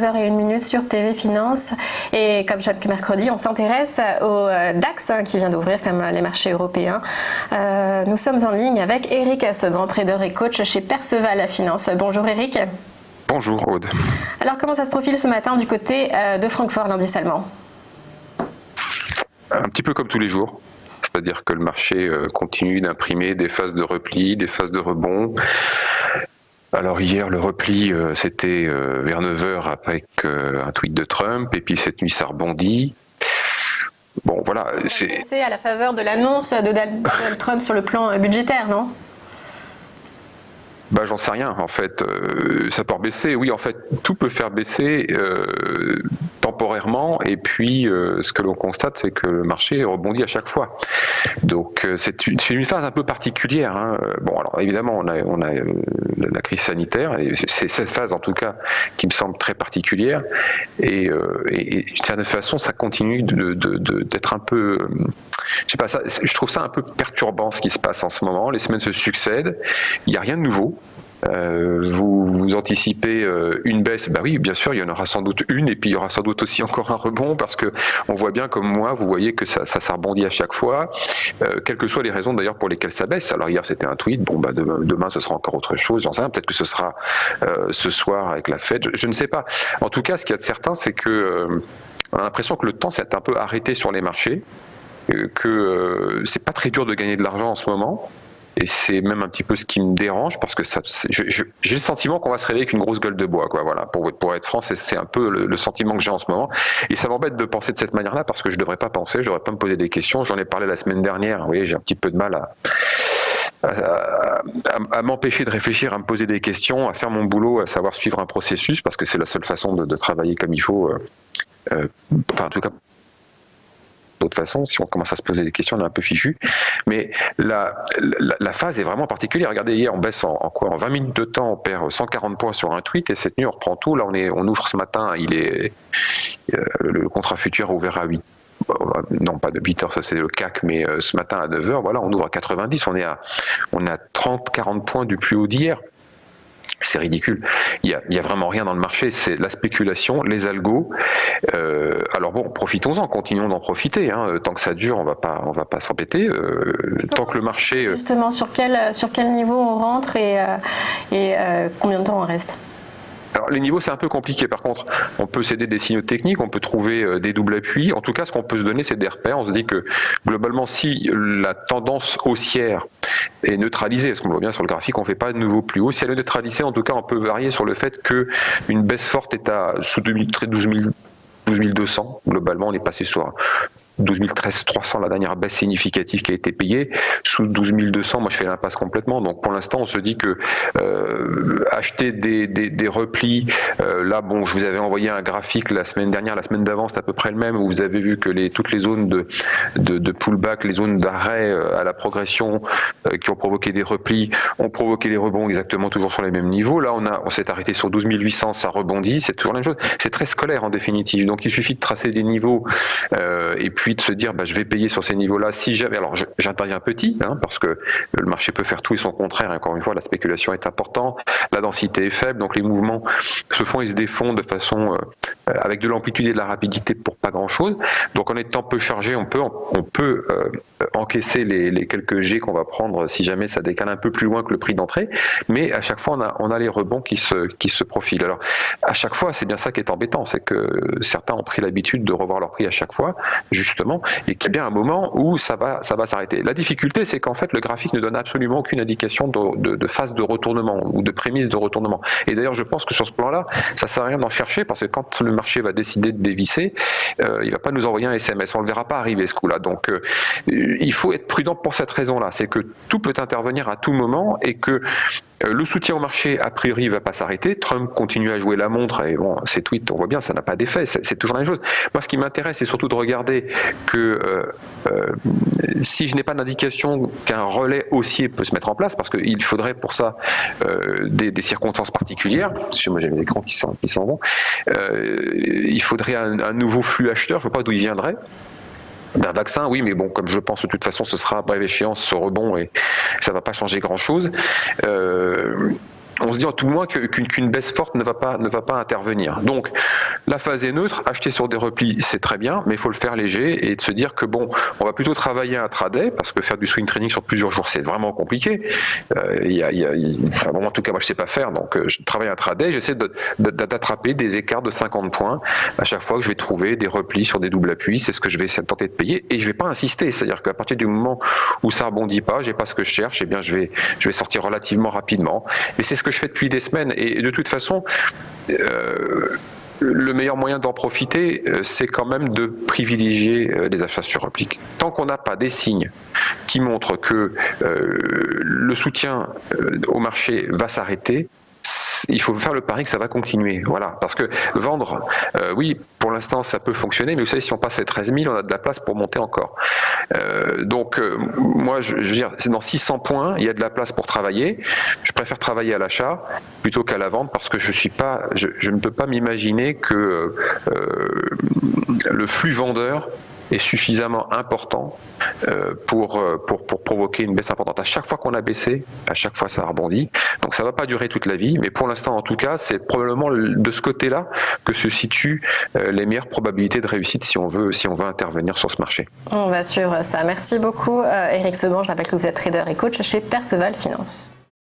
9h01 sur TV Finance. Et comme chaque mercredi, on s'intéresse au DAX qui vient d'ouvrir comme les marchés européens. Nous sommes en ligne avec Eric Asseban, trader et coach chez Perceval Finance. Bonjour Eric. Bonjour Aude. Alors comment ça se profile ce matin du côté de Francfort, l'indice allemand? Un petit peu comme tous les jours. C'est-à-dire que le marché continue d'imprimer des phases de repli, des phases de rebond. Alors hier, le repli, c'était vers 9h avec un tweet de Trump, et puis cette nuit, ça rebondit. Bon, voilà. C'est à la faveur de l'annonce de Donald Trump sur le plan budgétaire, non ? J'en sais rien, en fait. Ça peut baisser. Oui, en fait, tout peut faire baisser temporairement. Et puis, ce que l'on constate, c'est que le marché rebondit à chaque fois. Donc, c'est une phase un peu particulière. Hein. Bon, alors évidemment, on a la crise sanitaire. Et c'est cette phase, en tout cas, qui me semble très particulière. Et d'une certaine façon, ça continue d'être un peu... je sais pas, je trouve ça un peu perturbant ce qui se passe en ce moment. Les semaines se succèdent. Il n'y a rien de nouveau. Vous anticipez une baisse, oui, bien sûr, il y en aura sans doute une, et puis il y aura sans doute aussi encore un rebond, parce que on voit bien, comme moi, vous voyez que ça rebondit à chaque fois, quelles que soient les raisons d'ailleurs pour lesquelles ça baisse. Alors hier c'était un tweet, demain ce sera encore autre chose, j'en sais rien, peut-être que ce sera ce soir avec la Fed, je ne sais pas. En tout cas, ce qu'il y a de certain, c'est que on a l'impression que le temps s'est un peu arrêté sur les marchés, que c'est pas très dur de gagner de l'argent en ce moment. Et c'est même un petit peu ce qui me dérange, parce que j'ai le sentiment qu'on va se réveiller avec une grosse gueule de bois, quoi. Voilà. Pour être franc, c'est un peu le sentiment que j'ai en ce moment. Et ça m'embête de penser de cette manière-là, parce que je devrais pas penser, je devrais pas me poser des questions. J'en ai parlé la semaine dernière. Vous voyez, j'ai un petit peu de mal à m'empêcher de réfléchir, à me poser des questions, à faire mon boulot, à savoir suivre un processus, parce que c'est la seule façon de travailler comme il faut. En tout cas, d'autre façon, si on commence à se poser des questions, on est un peu fichu. Mais la phase est vraiment particulière. Regardez, hier, on baisse en 20 minutes de temps, on perd 140 points sur un tweet, et cette nuit, on reprend tout. Là, on ouvre ce matin, le contrat futur a ouvert à 8. Non, pas de 8 heures, ça c'est le CAC, mais ce matin à 9 heures, voilà, on ouvre à 90. On est à 30-40 points du plus haut d'hier. C'est ridicule. Il y a vraiment rien dans le marché. C'est la spéculation, les algos. Alors bon, profitons-en, continuons d'en profiter. Hein. Tant que ça dure, on va pas s'embêter. Tant que le marché. Justement, sur quel niveau on rentre et combien de temps on reste? Alors les niveaux, c'est un peu compliqué. Par contre, on peut s'aider des signaux techniques, on peut trouver des doubles appuis. En tout cas, ce qu'on peut se donner, c'est des repères. On se dit que globalement, si la tendance haussière est neutralisée, parce qu'on voit bien sur le graphique, on ne fait pas de nouveau plus haut. Si elle est neutralisée, en tout cas, on peut varier sur le fait qu'une baisse forte est à sous 12 200. Globalement, on est passé sur 12 300, la dernière baisse significative qui a été payée. Sous 12 200, moi je fais l'impasse complètement. Donc pour l'instant, on se dit que acheter des replis, là bon, je vous avais envoyé un graphique la semaine dernière, la semaine d'avant, c'est à peu près le même, où vous avez vu que toutes les zones de pullback, les zones d'arrêt à la progression qui ont provoqué des replis, ont provoqué les rebonds exactement toujours sur les mêmes niveaux. Là, on s'est arrêté sur 12 800, ça rebondit, c'est toujours la même chose. C'est très scolaire en définitive. Donc il suffit de tracer des niveaux et puis de se dire je vais payer sur ces niveaux-là si jamais. Alors j'interviens petit, parce que le marché peut faire tout et son contraire. Encore une fois, la spéculation est importante, la densité est faible, donc les mouvements se font et se défont de façon avec de l'amplitude et de la rapidité pour pas grand-chose. Donc en étant peu chargé, on peut encaisser les quelques G qu'on va prendre si jamais ça décale un peu plus loin que le prix d'entrée. Mais à chaque fois, on a les rebonds qui se profilent. Alors à chaque fois, c'est bien ça qui est embêtant, c'est que certains ont pris l'habitude de revoir leur prix à chaque fois, justement, et qu'il y a bien un moment où ça va s'arrêter. La difficulté, c'est qu'en fait, le graphique ne donne absolument aucune indication de phase de retournement ou de prémisse de retournement. Et d'ailleurs, je pense que sur ce plan-là, ça sert à rien d'en chercher, parce que quand le marché va décider de dévisser, il va pas nous envoyer un SMS. On le verra pas arriver ce coup-là. Donc, il faut être prudent pour cette raison-là. C'est que tout peut intervenir à tout moment et que le soutien au marché, a priori, va pas s'arrêter. Trump continue à jouer la montre et bon, ses tweets, on voit bien, ça n'a pas d'effet. C'est toujours la même chose. Moi, ce qui m'intéresse, c'est surtout de regarder que si je n'ai pas d'indication qu'un relais haussier peut se mettre en place, parce qu'il faudrait pour ça des circonstances particulières, parce que moi j'ai l'écran qui s'en vont, il faudrait un nouveau flux acheteur, je ne sais pas d'où il viendrait. D'un vaccin, oui, mais bon, comme je pense de toute façon ce sera à brève échéance ce rebond et ça va pas changer grand-chose. on se dit à tout le moins qu'une baisse forte ne va pas intervenir. Donc la phase est neutre, acheter sur des replis c'est très bien, mais il faut le faire léger et de se dire que bon, on va plutôt travailler un traday, parce que faire du swing trading sur plusieurs jours c'est vraiment compliqué. En tout cas moi je sais pas faire, donc je travaille un traday, j'essaie d'attraper des écarts de 50 points à chaque fois que je vais trouver des replis sur des doubles appuis, c'est ce que je vais essayer de tenter de payer et je vais pas insister, c'est-à-dire qu'à partir du moment où ça rebondit pas, j'ai pas ce que je cherche, et bien je vais sortir relativement rapidement. Et c'est ce que je fais depuis des semaines, et de toute façon le meilleur moyen d'en profiter, c'est quand même de privilégier les achats sur repli. Tant qu'on n'a pas des signes qui montrent que le soutien au marché va s'arrêter, il faut faire le pari que ça va continuer. Voilà. Parce que vendre, oui, pour l'instant, ça peut fonctionner, mais vous savez, si on passe les 13 000, on a de la place pour monter encore. Moi, je veux dire, c'est dans 600 points, il y a de la place pour travailler. Je préfère travailler à l'achat plutôt qu'à la vente, parce que je ne peux pas m'imaginer que le flux vendeur est suffisamment important pour provoquer une baisse importante. À chaque fois qu'on a baissé, à chaque fois ça a rebondi. Donc ça ne va pas durer toute la vie, mais pour l'instant en tout cas, c'est probablement de ce côté-là que se situent les meilleures probabilités de réussite si on veut intervenir sur ce marché. On va suivre ça. Merci beaucoup Éric Seban. Je rappelle que vous êtes trader et coach chez Perceval Finance.